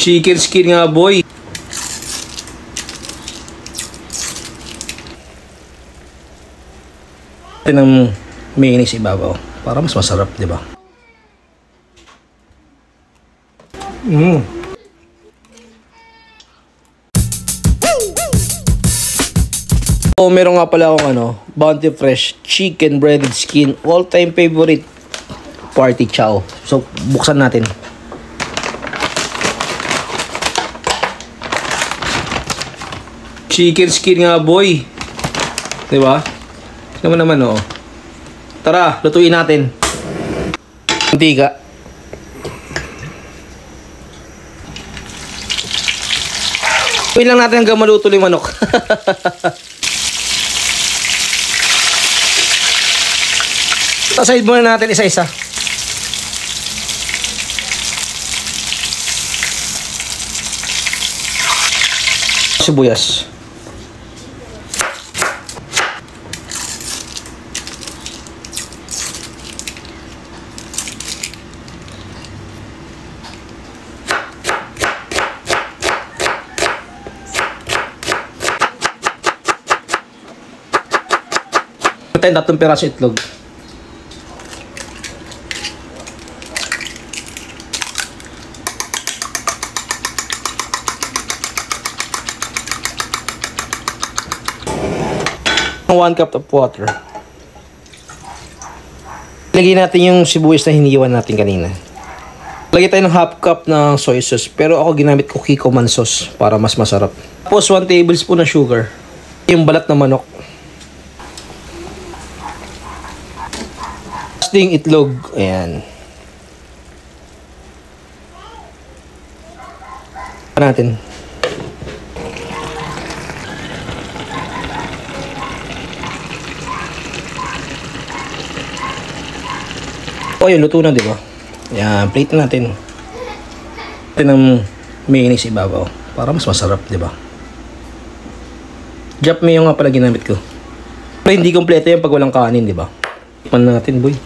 Chicken skin nga, boy. Ito ng mayonnaise ibabaw. Para mas masarap, di ba? So, meron nga pala akong Bounty Fresh Chicken Breaded Skin. All-time favorite. Party chow. So, buksan natin. Chicken skin nga, boy. Diba? Naman, oh. Tara, lutuin natin. Mantika. Lutuin lang natin hanggang maluto yung manok. Side muna natin isa-isa. Sibuyas. Tayo 3 piraso itlog. One cup of water. Lagyan natin yung sibuyas na hiniwan natin kanina. Lagyan tayo ng half cup ng soy sauce. Pero ako ginamit ko Kikkoman sauce para mas masarap. Tapos 1 tablespoon ng sugar. Yung balat ng manok. Tapos yung itlog. Ayan. Natin. O yun, luto na, di ba? Yan, plate natin. Ito ng mayonnaise ibabaw. Para mas masarap, di ba? Jap mayo nga pala ginamit ko. Pero hindi kompleto yan pag walang kanin, di ba? Tikman natin, boy.